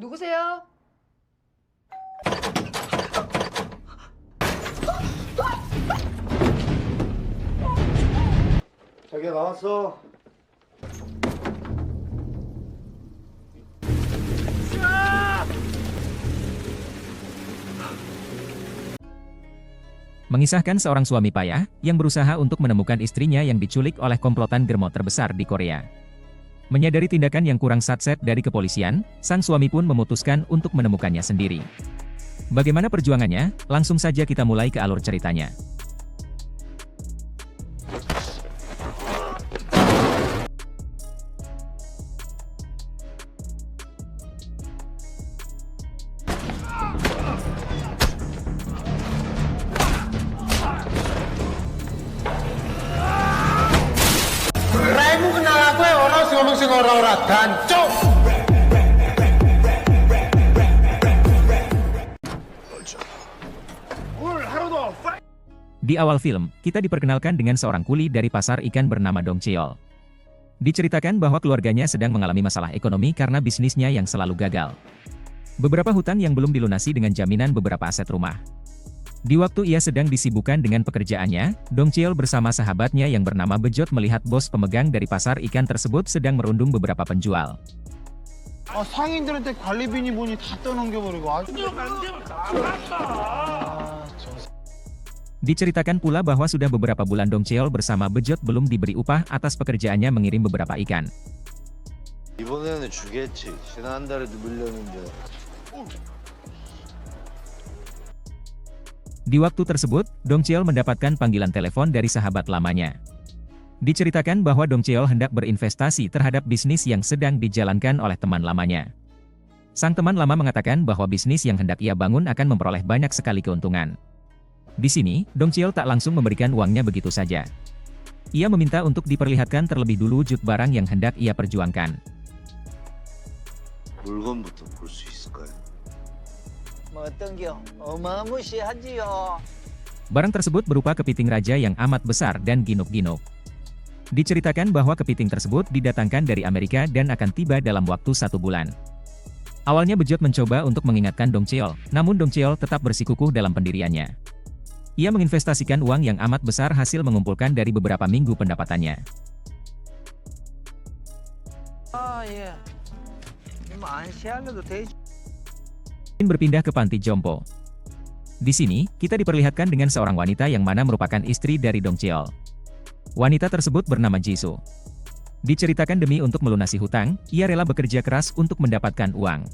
누구세요? 자기야 나왔어. Mengisahkan seorang suami payah yang berusaha untuk menemukan istrinya yang diculik oleh komplotan germo terbesar di Korea. Menyadari tindakan yang kurang satset dari kepolisian, sang suami pun memutuskan untuk menemukannya sendiri. Bagaimana perjuangannya? Langsung saja kita mulai ke alur ceritanya. Raimu kenal aku ya orang sing ngomong sing ora-ora dancuk. Di awal film, kita diperkenalkan dengan seorang kuli dari pasar ikan bernama Dong Cheol. Diceritakan bahwa keluarganya sedang mengalami masalah ekonomi karena bisnisnya yang selalu gagal. Beberapa hutang yang belum dilunasi dengan jaminan beberapa aset rumah. Di waktu ia sedang disibukkan dengan pekerjaannya, Dong Cheol bersama sahabatnya yang bernama Bejot melihat bos pemegang dari pasar ikan tersebut sedang merundung beberapa penjual. 상인들한테 관리비니 뭐니 다 떠넘겨버리고 Diceritakan pula bahwa sudah beberapa bulan Dong Cheol bersama Bejot belum diberi upah atas pekerjaannya mengirim beberapa ikan. 이번에는 주겠지. 지난 달에도 밀렸는데. Di waktu tersebut, Dong Cheol mendapatkan panggilan telepon dari sahabat lamanya. Diceritakan bahwa Dong Cheol hendak berinvestasi terhadap bisnis yang sedang dijalankan oleh teman lamanya. Sang teman lama mengatakan bahwa bisnis yang hendak ia bangun akan memperoleh banyak sekali keuntungan. Di sini, Dong Cheol tak langsung memberikan uangnya begitu saja. Ia meminta untuk diperlihatkan terlebih dulu wujud barang yang hendak ia perjuangkan. 물건부터 볼 수 있을까요? 뭐 어떤 겨? 어마무시하지요. Barang tersebut berupa kepiting raja yang amat besar dan ginuk-ginuk. Diceritakan bahwa kepiting tersebut didatangkan dari Amerika dan akan tiba dalam waktu 1 bulan. Awalnya Bejot mencoba untuk mengingatkan Dong Cheol, namun Dong Cheol tetap bersikukuh dalam pendiriannya. Ia menginvestasikan uang yang amat besar hasil mengumpulkan dari beberapa minggu pendapatannya. 예. 뭐안 시할래도 되지. Berpindah ke panti jompo. Di sini, kita diperlihatkan dengan seorang wanita yang mana merupakan istri dari Dong Cheol. Wanita tersebut bernama Jisoo. Diceritakan demi untuk melunasi hutang, ia rela bekerja keras untuk mendapatkan uang.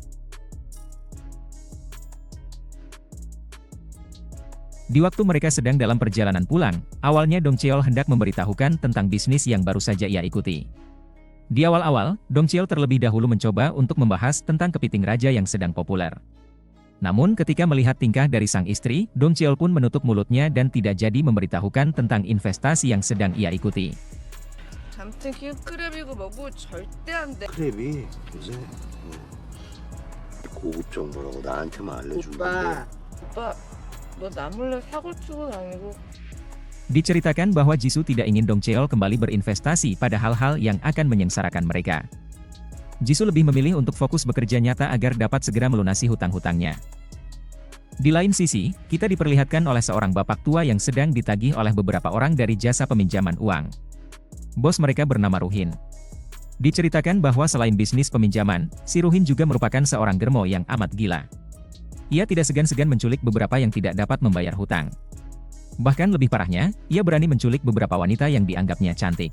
Di waktu mereka sedang dalam perjalanan pulang, awalnya Dong Cheol hendak memberitahukan tentang bisnis yang baru saja ia ikuti. Di awal-awal, Dong Cheol terlebih dahulu mencoba untuk membahas tentang kepiting raja yang sedang populer. Namun ketika melihat tingkah dari sang istri, Dong Cheol pun menutup mulutnya dan tidak jadi memberitahukan tentang investasi yang sedang ia ikuti. 아무튼 킹크랩이고 뭐고 절대 안 돼. 크랩이 요새 고급 정보라고 나한테만 알려주는데. 오빠, 너 나 몰래 사고 치고 다니고. Diceritakan bahwa Jisoo tidak ingin Dong Cheol kembali berinvestasi pada hal-hal yang akan menyengsarakan mereka. Jisoo lebih memilih untuk fokus bekerja nyata agar dapat segera melunasi hutang-hutangnya. Di lain sisi, kita diperlihatkan oleh seorang bapak tua yang sedang ditagih oleh beberapa orang dari jasa peminjaman uang. Bos mereka bernama Ruhin. Diceritakan bahwa selain bisnis peminjaman, si Ruhin juga merupakan seorang germo yang amat gila. Ia tidak segan-segan menculik beberapa yang tidak dapat membayar hutang. Bahkan lebih parahnya, ia berani menculik beberapa wanita yang dianggapnya cantik.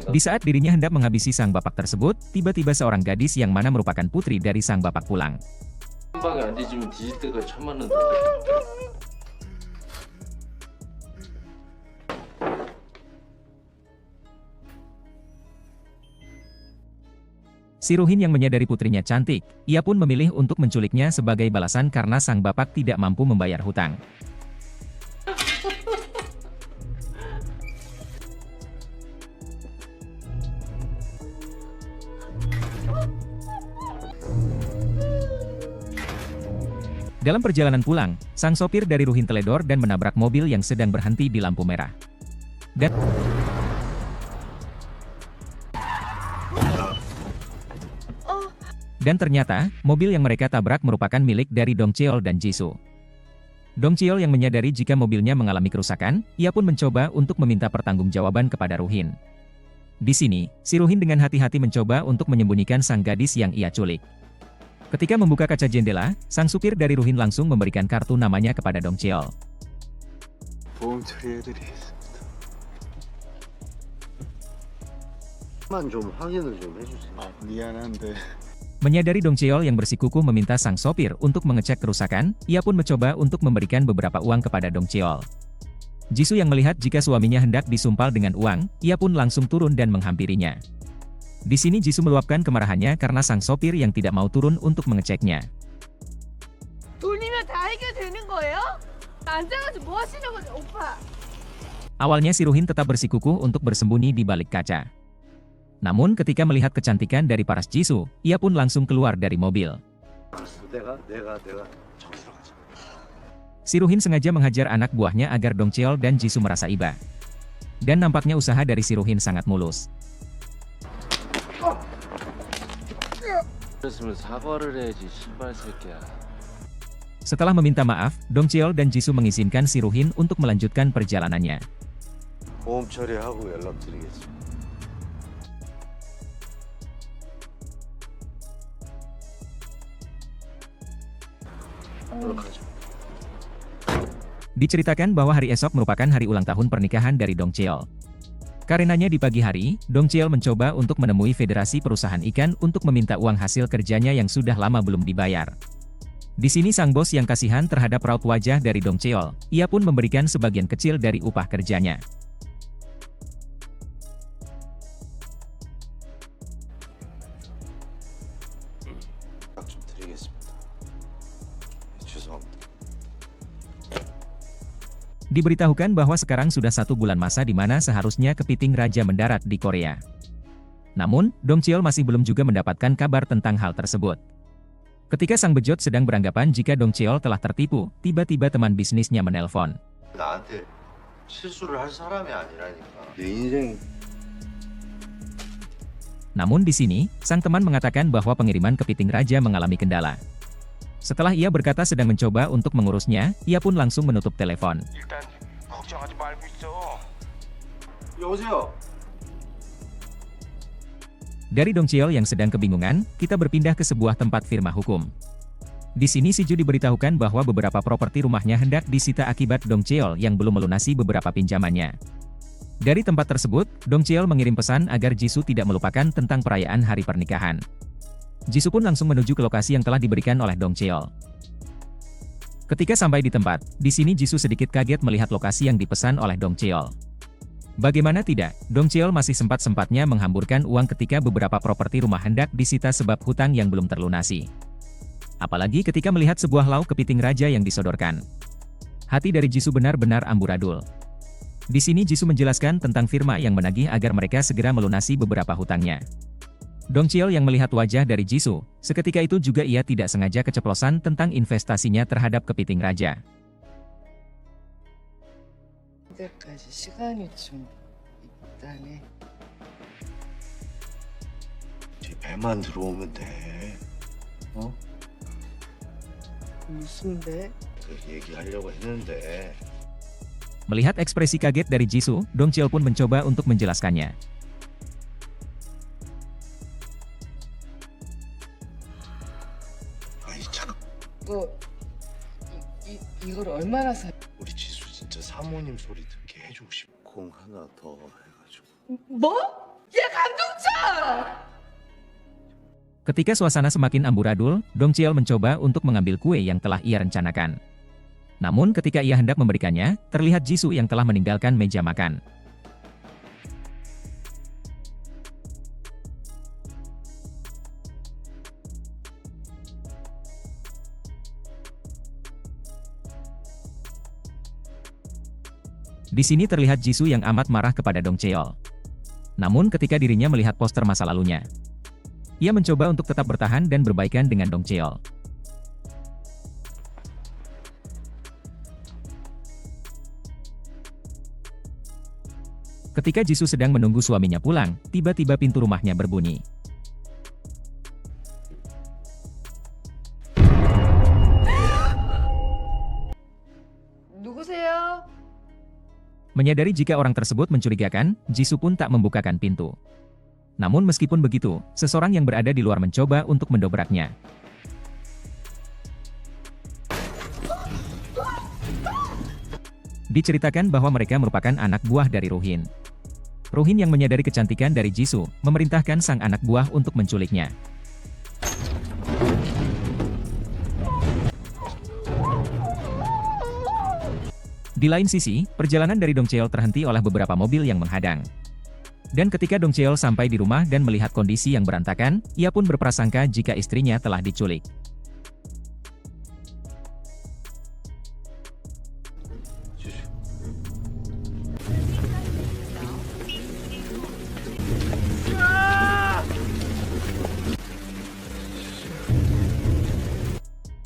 Di saat dirinya hendak menghabisi sang bapak tersebut, tiba-tiba seorang gadis yang mana merupakan putri dari sang bapak pulang. Si Ruhin yang menyadari putrinya cantik, ia pun memilih untuk menculiknya sebagai balasan karena sang bapak tidak mampu membayar hutang. Dalam perjalanan pulang, sang sopir dari Ruhin teledor dan menabrak mobil yang sedang berhenti di lampu merah. Dan Dan ternyata, mobil yang mereka tabrak merupakan milik dari Dong Cheol dan Jisoo. Dong Cheol yang menyadari jika mobilnya mengalami kerusakan, ia pun mencoba untuk meminta pertanggungjawaban kepada Ruhin. Di sini, si Ruhin dengan hati-hati mencoba untuk menyembunyikan sang gadis yang ia culik. Ketika membuka kaca jendela, sang supir dari Ruhin langsung memberikan kartu namanya kepada Dong Cheol. 보험 처리해드리겠습니다. 만 좀 확인을 좀 해주세요. 미안한데 Menyadari Dong Cheol yang bersikukuh meminta sang sopir untuk mengecek kerusakan, ia pun mencoba untuk memberikan beberapa uang kepada Dong Cheol. Jisoo yang melihat jika suaminya hendak disumpal dengan uang, ia pun langsung turun dan menghampirinya. Di sini Jisoo meluapkan kemarahannya karena sang sopir yang tidak mau turun untuk mengeceknya. 돈이면 다 해결되는 거예요? 앉아가지고 뭐 하시는 거죠, 오빠? Awalnya si Ruhin tetap bersikukuh untuk bersembunyi di balik kaca. Namun ketika melihat kecantikan dari paras Jisoo, ia pun langsung keluar dari mobil. 내가 정수로 가자. Si Ruhin sengaja menghajar anak buahnya agar Dong Cheol dan Jisoo merasa iba. Dan nampaknya usaha dari si Ruhin sangat mulus. 그랬으면 사과를 해야지 신발 새끼야. Setelah meminta maaf, Dong Cheol dan Jisoo mengizinkan si Ruhin untuk melanjutkan perjalanannya. 보험 처리하고 연락드리겠습니다. 연락하죠. Diceritakan bahwa hari esok merupakan hari ulang tahun pernikahan dari Dong Cheol. Karenanya di pagi hari, Dong Cheol mencoba untuk menemui Federasi Perusahaan Ikan untuk meminta uang hasil kerjanya yang sudah lama belum dibayar. Di sini sang bos yang kasihan terhadap raut wajah dari Dong Cheol, ia pun memberikan sebagian kecil dari upah kerjanya. 좀 드리겠습니다. 죄송합니다. Diberitahukan bahwa sekarang sudah 1 bulan masa di mana seharusnya kepiting raja mendarat di Korea. Namun, Dong Cheol masih belum juga mendapatkan kabar tentang hal tersebut. Ketika sang bejot sedang beranggapan jika Dong Cheol telah tertipu, tiba-tiba teman bisnisnya menelpon. 나한테 실수를 할 사람이 아니라니까. 내 인생 Namun di sini, sang teman mengatakan bahwa pengiriman kepiting raja mengalami kendala. Setelah ia berkata sedang mencoba untuk mengurusnya, ia pun langsung menutup telepon. 일단 걱정하지 말고 있어. 여보세요. Dari Dong Cheol yang sedang kebingungan, kita berpindah ke sebuah tempat firma hukum. Di sini si Ju diberitahukan bahwa beberapa properti rumahnya hendak disita akibat Dong Cheol yang belum melunasi beberapa pinjamannya. Dari tempat tersebut, Dong Cheol mengirim pesan agar Jisoo tidak melupakan tentang perayaan hari pernikahan. Jisoo pun langsung menuju ke lokasi yang telah diberikan oleh Dong Cheol. Ketika sampai di tempat, di sini Jisoo sedikit kaget melihat lokasi yang dipesan oleh Dong Cheol. Bagaimana tidak, Dong Cheol masih sempat-sempatnya menghamburkan uang ketika beberapa properti rumah hendak disita sebab hutang yang belum terlunasi. Apalagi ketika melihat sebuah lauk kepiting raja yang disodorkan. Hati dari Jisoo benar-benar amburadul. Di sini Jisoo menjelaskan tentang firma yang menagih agar mereka segera melunasi beberapa hutangnya. Dong Cheol yang melihat wajah dari Jisoo, seketika itu juga ia tidak sengaja keceplosan tentang investasinya terhadap kepiting raja. 때까지 시간이 좀 있다네. 제 배만 들어오면 돼. 어? 무슨 배? 얘기하려고 했는데. Melihat ekspresi kaget dari Jisoo, Dong Cheol pun mencoba untuk menjelaskannya. 아이 참, 이걸 얼마나 사? 우리 지수 진짜 사모님 소리 듣게 해주고 싶어. 공 하나 더 해가지고. 뭐? 얘 강동철! Ketika suasana semakin amburadul, Dong Cheol mencoba untuk mengambil kue yang telah ia rencanakan. Namun ketika ia hendak memberikannya, terlihat Jisoo yang telah meninggalkan meja makan. Di sini terlihat Jisoo yang amat marah kepada Dong Cheol. Namun ketika dirinya melihat poster masa lalunya, ia mencoba untuk tetap bertahan dan berbaikan dengan Dong Cheol. Ketika Jisoo sedang menunggu suaminya pulang, tiba-tiba pintu rumahnya berbunyi. Menyadari jika orang tersebut mencurigakan, Jisoo pun tak membukakan pintu. Namun meskipun begitu, seseorang yang berada di luar mencoba untuk mendobraknya. Diceritakan bahwa mereka merupakan anak buah dari Ruhin. Ruhin yang menyadari kecantikan dari Jisoo, memerintahkan sang anak buah untuk menculiknya. Di lain sisi, perjalanan dari Dong Cheol terhenti oleh beberapa mobil yang menghadang. Dan ketika Dong Cheol sampai di rumah dan melihat kondisi yang berantakan, ia pun berprasangka jika istrinya telah diculik.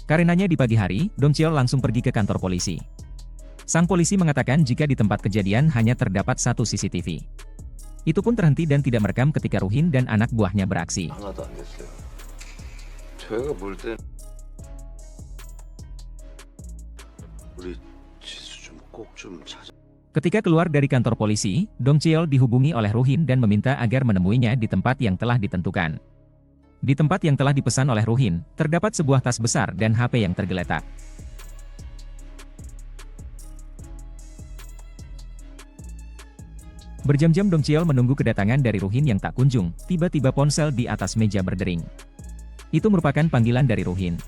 Karenanya di pagi hari, Dong Cheol langsung pergi ke kantor polisi. Sang polisi mengatakan jika di tempat kejadian hanya terdapat satu CCTV. Itu pun terhenti dan tidak merekam ketika Ruhin dan anak buahnya beraksi. 하나도 안 됐어요. 저희가 볼 땐 우리 지수 좀 꼭 좀 찾아. Ketika keluar dari kantor polisi, Dong Cheol dihubungi oleh Ruhin dan meminta agar menemuinya di tempat yang telah ditentukan. Di tempat yang telah dipesan oleh Ruhin, terdapat sebuah tas besar dan HP yang tergeletak. Berjam-jam Dong Cheol menunggu kedatangan dari Ruhin yang tak kunjung, tiba-tiba ponsel di atas meja berdering. Itu merupakan panggilan dari Ruhin.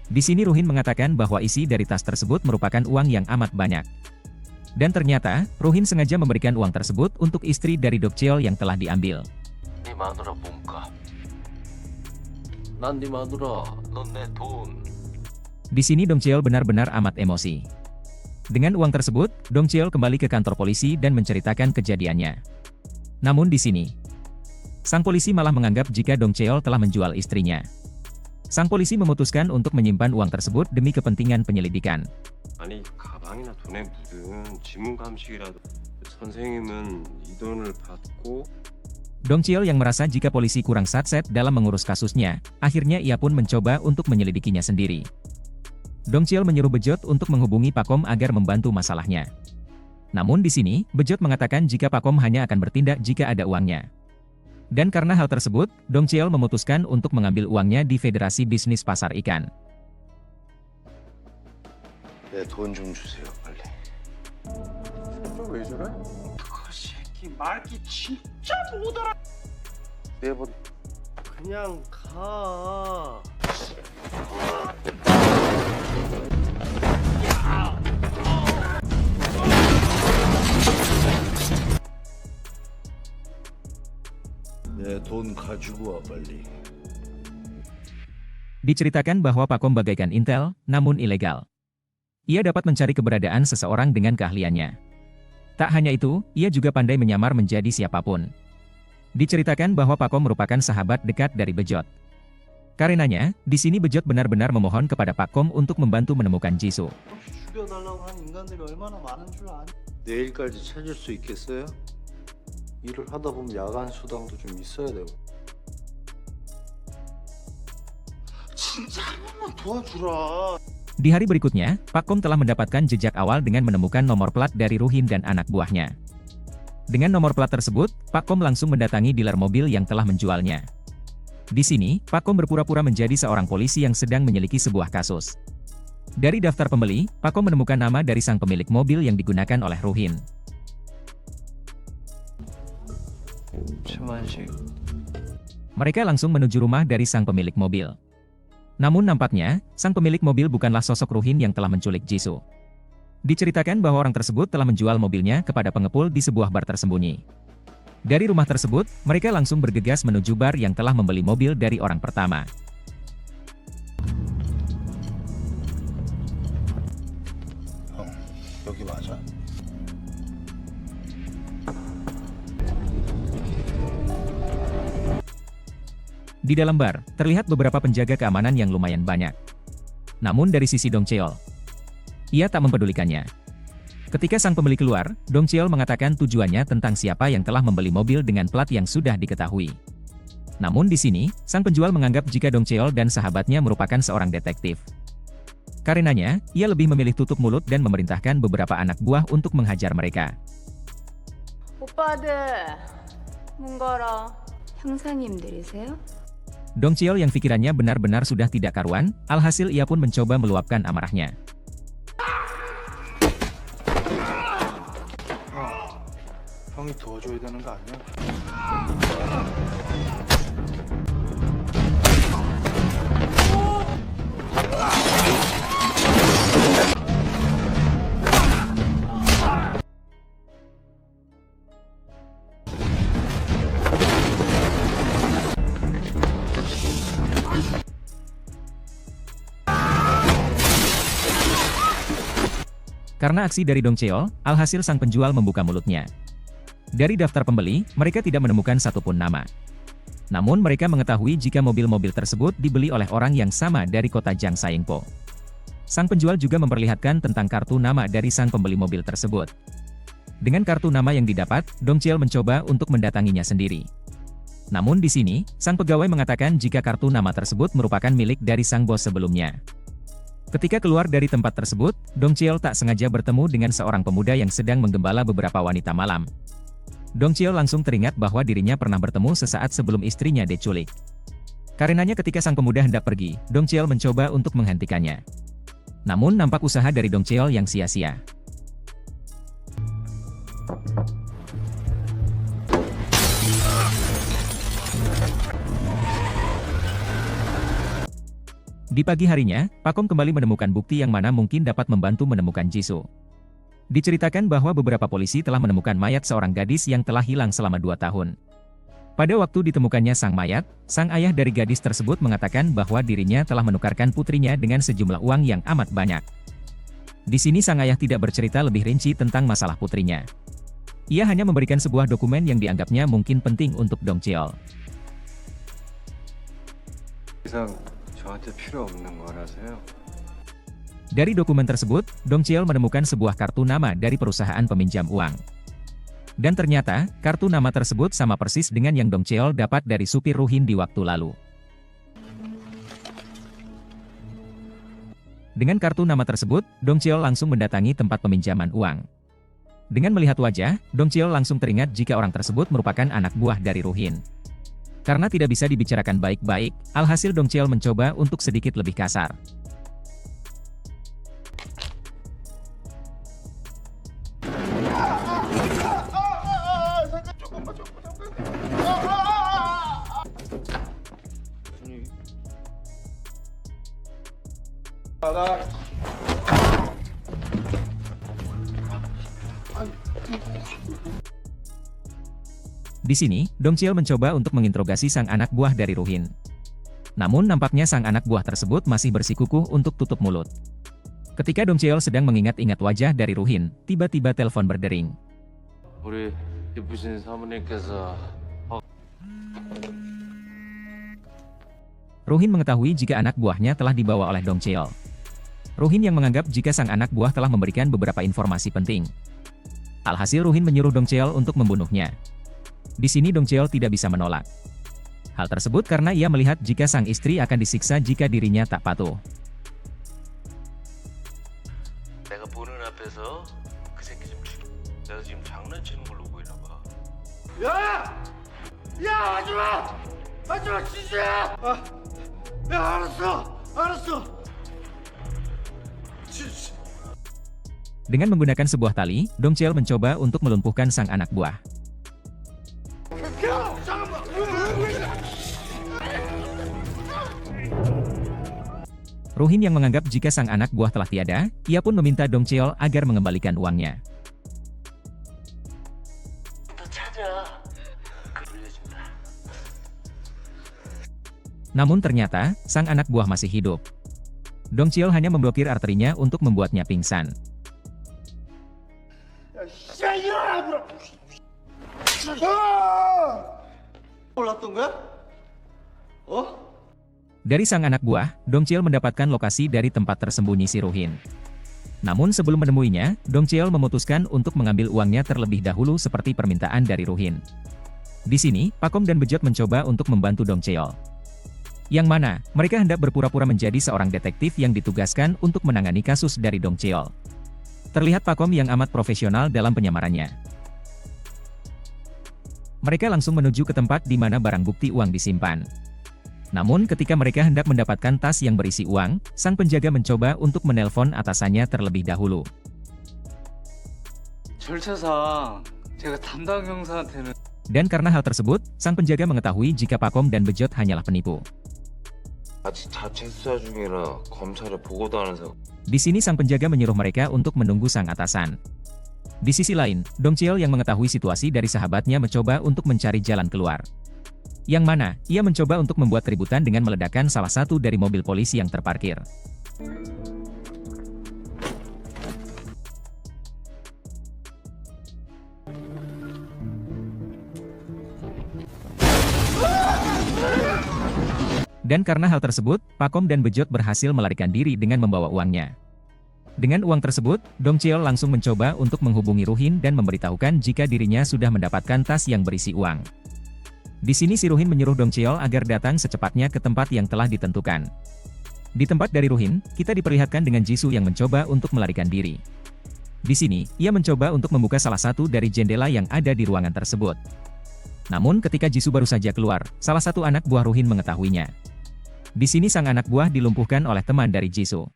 Di sini Ruhin mengatakan bahwa isi dari tas tersebut merupakan uang yang amat banyak. Dan ternyata, Ruhin sengaja memberikan uang tersebut untuk istri dari Dong Cheol yang telah diambil. 네 마누라 몸값. 난 네 마누라, 넌 내 돈. Di sini Dong Cheol benar-benar amat emosi. Dengan uang tersebut, Dong Cheol kembali ke kantor polisi dan menceritakan kejadiannya. Namun di sini, sang polisi malah menganggap jika Dong Cheol telah menjual istrinya. Sang polisi memutuskan untuk menyimpan uang tersebut demi kepentingan penyelidikan. 아니 가방이나 돈에 묻은 지문 감식이라도 선생님은 이 돈을 받고 Dong Cheol yang merasa jika polisi kurang satset dalam mengurus kasusnya, akhirnya ia pun mencoba untuk menyelidikinya sendiri. Dong Cheol menyuruh Bejot untuk menghubungi Pakom agar membantu masalahnya. Namun di sini, Bejot mengatakan jika Pakom hanya akan bertindak jika ada uangnya. Dan karena hal tersebut, Dong Cheol memutuskan untuk mengambil uangnya di Federasi Bisnis Pasar Ikan. 내 돈 좀 주세요, 빨리. 왜 저래? 그 새끼 말기 진짜 못 알아. 네번 그냥 가. 내 돈 가지고 와 빨리. Diceritakan bahwa Pakom bagaikan intel, namun ilegal. Ia dapat mencari keberadaan seseorang dengan keahliannya. Tak hanya itu, ia juga pandai menyamar menjadi siapapun. Diceritakan bahwa Pakom merupakan sahabat dekat dari Bejot. Karenanya, di sini Bejot benar-benar memohon kepada Pakom untuk membantu menemukan Jisoo. 죽여달라고 하는 인간들이 얼마나 많은 줄 아니? 내일까지 찾을 수 있겠어요? 일을 하다 보면 야간 수당도 좀 있어야 되고. 진짜 한 번만 도와주라. Di hari berikutnya, Pakom telah mendapatkan jejak awal dengan menemukan nomor plat dari Ruhin dan anak buahnya. Dengan nomor plat tersebut, Pakom langsung mendatangi dealer mobil yang telah menjualnya. Di sini, Pakom berpura-pura menjadi seorang polisi yang sedang menyelidiki sebuah kasus. Dari daftar pembeli, Pakom menemukan nama dari sang pemilik mobil yang digunakan oleh Ruhin. 최만식. Mereka langsung menuju rumah dari sang pemilik mobil. Namun nampaknya, sang pemilik mobil bukanlah sosok Ruhin yang telah menculik Jisoo. Diceritakan bahwa orang tersebut telah menjual mobilnya kepada pengepul di sebuah bar tersembunyi. Dari rumah tersebut, mereka langsung bergegas menuju bar yang telah membeli mobil dari orang pertama. 형, 여기 맞아? Di dalam bar, terlihat beberapa penjaga keamanan yang lumayan banyak. Namun dari sisi Dong Cheol, ia tak mempedulikannya. Ketika sang pembeli keluar, Dong Cheol mengatakan tujuannya tentang siapa yang telah membeli mobil dengan plat yang sudah diketahui. Namun di sini, sang penjual menganggap jika Dong Cheol dan sahabatnya merupakan seorang detektif. Karenanya, ia lebih memilih tutup mulut dan memerintahkan beberapa anak buah untuk menghajar mereka. 오빠들 문 걸어. 형사님들이세요? Dong Cheol yang pikirannya benar-benar sudah tidak karuan, alhasil ia pun mencoba meluapkan amarahnya. 형이 도와줘야 되는 거 아니야? Karena aksi dari Dong Cheol, alhasil sang penjual membuka mulutnya. Dari daftar pembeli, mereka tidak menemukan satupun nama. Namun mereka mengetahui jika mobil-mobil tersebut dibeli oleh orang yang sama dari kota Jiangsaingpo. Sang penjual juga memperlihatkan tentang kartu nama dari sang pembeli mobil tersebut. Dengan kartu nama yang didapat, Dong Cheol mencoba untuk mendatanginya sendiri. Namun di sini, sang pegawai mengatakan jika kartu nama tersebut merupakan milik dari sang bos sebelumnya. Ketika keluar dari tempat tersebut, Dong Cheol tak sengaja bertemu dengan seorang pemuda yang sedang menggembala beberapa wanita malam. Dong Cheol langsung teringat bahwa dirinya pernah bertemu sesaat sebelum istrinya diculik. Karenanya ketika sang pemuda hendak pergi, Dong Cheol mencoba untuk menghentikannya. Namun nampak usaha dari Dong Cheol yang sia-sia. Di pagi harinya, Pakom kembali menemukan bukti yang mana mungkin dapat membantu menemukan Jisoo. Diceritakan bahwa beberapa polisi telah menemukan mayat seorang gadis yang telah hilang selama 2 tahun. Pada waktu ditemukannya sang mayat, sang ayah dari gadis tersebut mengatakan bahwa dirinya telah menukarkan putrinya dengan sejumlah uang yang amat banyak. Di sini sang ayah tidak bercerita lebih rinci tentang masalah putrinya. Ia hanya memberikan sebuah dokumen yang dianggapnya mungkin penting untuk Dong Cheol. 이상 저한테 필요 없는 거라서요. Dari dokumen tersebut, Dong Cheol menemukan sebuah kartu nama dari perusahaan peminjam uang. Dan ternyata, kartu nama tersebut sama persis dengan yang Dong Cheol dapat dari supir Ruhin di waktu lalu. Dengan kartu nama tersebut, Dong Cheol langsung mendatangi tempat peminjaman uang. Dengan melihat wajah, Dong Cheol langsung teringat jika orang tersebut merupakan anak buah dari Ruhin. Karena tidak bisa dibicarakan baik-baik, alhasil Dong Cheol mencoba untuk sedikit lebih kasar. Di sini, Dong Cheol mencoba untuk menginterogasi sang anak buah dari Ruhin. Namun nampaknya sang anak buah tersebut masih bersikukuh untuk tutup mulut. Ketika Dong Cheol sedang mengingat-ingat wajah dari Ruhin, tiba-tiba telepon berdering. 우리 이쁘신 사모님께서 Ruhin mengetahui jika anak buahnya telah dibawa oleh Dong Cheol. Ruhin yang menganggap jika sang anak buah telah memberikan beberapa informasi penting. Alhasil Ruhin menyuruh Dong Cheol untuk membunuhnya. Di sini Dong Cheol tidak bisa menolak. Hal tersebut karena ia melihat jika sang istri akan disiksa jika dirinya tak patuh. 내가 보는 앞에서 그 새끼 좀 내가 지금 장난치는 걸로 보이나 봐. 야, 하지마, 진짜야. 야, 알았어. Dengan menggunakan sebuah tali, Dong Cheol mencoba untuk melumpuhkan sang anak buah. Ruhin yang menganggap jika sang anak buah telah tiada, ia pun meminta Dong Cheol agar mengembalikan uangnya. Namun ternyata, sang anak buah masih hidup. Dong Cheol hanya memblokir arterinya untuk membuatnya pingsan. 올랐던 거야? Dari sang anak buah, Dong Cheol mendapatkan lokasi dari tempat tersembunyi si Ruhin. Namun sebelum menemuinya, Dong Cheol memutuskan untuk mengambil uangnya terlebih dahulu seperti permintaan dari Ruhin. Di sini, Pakom dan Bejot mencoba untuk membantu Dong Cheol. Yang mana, mereka hendak berpura-pura menjadi seorang detektif yang ditugaskan untuk menangani kasus dari Dong Cheol. Terlihat Pakom yang amat profesional dalam penyamarannya. Mereka langsung menuju ke tempat di mana barang bukti uang disimpan. Namun ketika mereka hendak mendapatkan tas yang berisi uang, sang penjaga mencoba untuk menelpon atasannya terlebih dahulu. 절차상 제가 담당 형사한테는 Dan karena hal tersebut, sang penjaga mengetahui jika Pakom dan Bejot hanyalah penipu. 아직 자체 수사 중이라 검찰에 보고도 안 해서. Di sini sang penjaga menyuruh mereka untuk menunggu sang atasan. Di sisi lain, Dong Cheol yang mengetahui situasi dari sahabatnya mencoba untuk mencari jalan keluar. Yang mana, ia mencoba untuk membuat keributan dengan meledakkan salah satu dari mobil polisi yang terparkir. Dan karena hal tersebut, Pakom dan Bejot berhasil melarikan diri dengan membawa uangnya. Dengan uang tersebut, Dong Cheol langsung mencoba untuk menghubungi Ruhin dan memberitahukan jika dirinya sudah mendapatkan tas yang berisi uang. Di sini si Ruhin menyuruh Dong Cheol agar datang secepatnya ke tempat yang telah ditentukan. Di tempat dari Ruhin, kita diperlihatkan dengan Jisoo yang mencoba untuk melarikan diri. Di sini, ia mencoba untuk membuka salah satu dari jendela yang ada di ruangan tersebut. Namun ketika Jisoo baru saja keluar, salah satu anak buah Ruhin mengetahuinya. Di sini sang anak buah dilumpuhkan oleh teman dari Jisoo.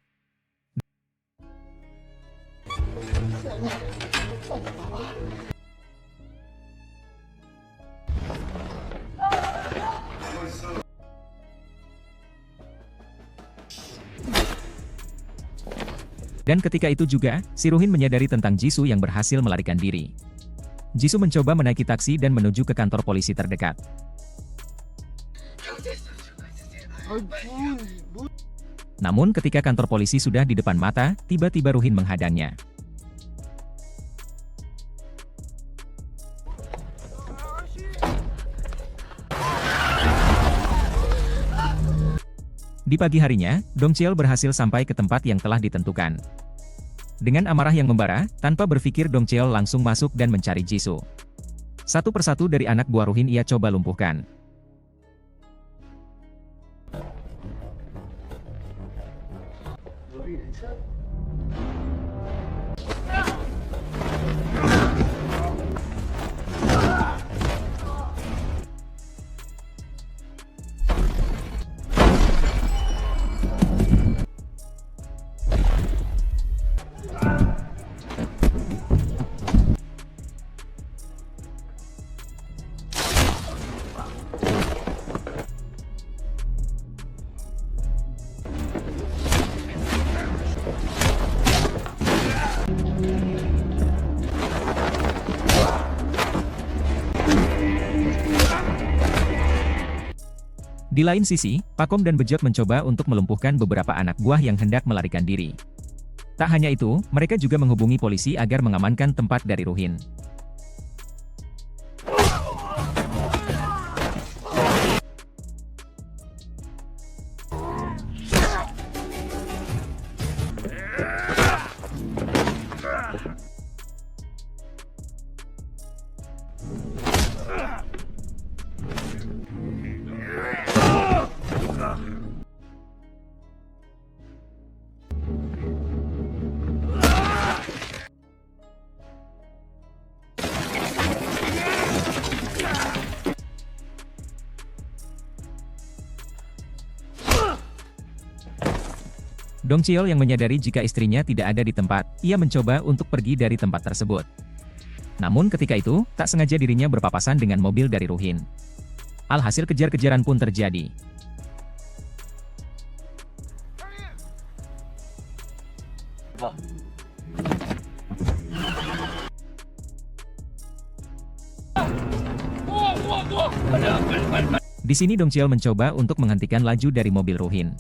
Dan ketika itu juga, si Ruhin menyadari tentang Jisoo yang berhasil melarikan diri. Jisoo mencoba menaiki taksi dan menuju ke kantor polisi terdekat. Namun ketika kantor polisi sudah di depan mata, tiba-tiba Ruhin menghadangnya. Di pagi harinya, Dong Cheol berhasil sampai ke tempat yang telah ditentukan. Dengan amarah yang membara, tanpa berpikir Dong Cheol langsung masuk dan mencari Jisoo. Satu persatu dari anak buah Ruhin ia coba lumpuhkan. Di lain sisi, Pakom dan Bejot mencoba untuk melumpuhkan beberapa anak buah yang hendak melarikan diri. Tak hanya itu, mereka juga menghubungi polisi agar mengamankan tempat dari Ruhin. Dong Cheol yang menyadari jika istrinya tidak ada di tempat, ia mencoba untuk pergi dari tempat tersebut. Namun ketika itu, tak sengaja dirinya berpapasan dengan mobil dari Ruhin. Alhasil kejar-kejaran pun terjadi. Di sini Dong Cheol mencoba untuk menghentikan laju dari mobil Ruhin.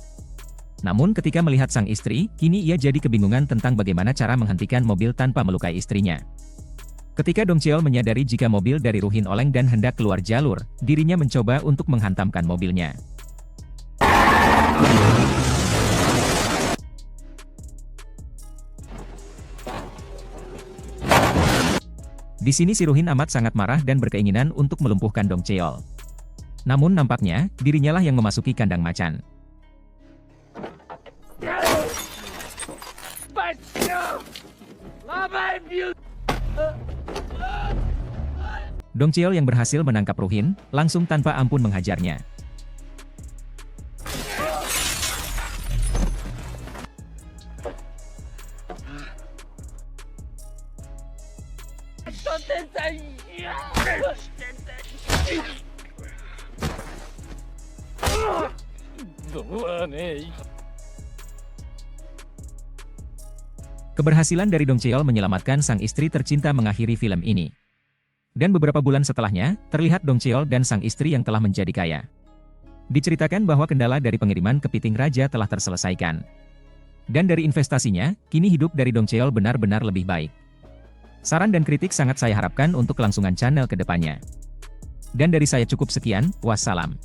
Namun ketika melihat sang istri, kini ia jadi kebingungan tentang bagaimana cara menghentikan mobil tanpa melukai istrinya. Ketika Dong Cheol menyadari jika mobil dari Ruhin oleng dan hendak keluar jalur, dirinya mencoba untuk menghantamkan mobilnya. Di sini si Ruhin amat sangat marah dan berkeinginan untuk melumpuhkan Dong Cheol. Namun nampaknya, dirinya lah yang memasuki kandang macan. Dong Cheol yang berhasil menangkap Ruhin, langsung tanpa ampun menghajarnya. Keberhasilan dari Dong Cheol menyelamatkan sang istri tercinta mengakhiri film ini. Dan beberapa bulan setelahnya, terlihat Dong Cheol dan sang istri yang telah menjadi kaya. Diceritakan bahwa kendala dari pengiriman kepiting raja telah terselesaikan. Dan dari investasinya, kini hidup dari Dong Cheol benar-benar lebih baik. Saran dan kritik sangat saya harapkan untuk kelangsungan channel ke depannya. Dan dari saya cukup sekian, wassalam.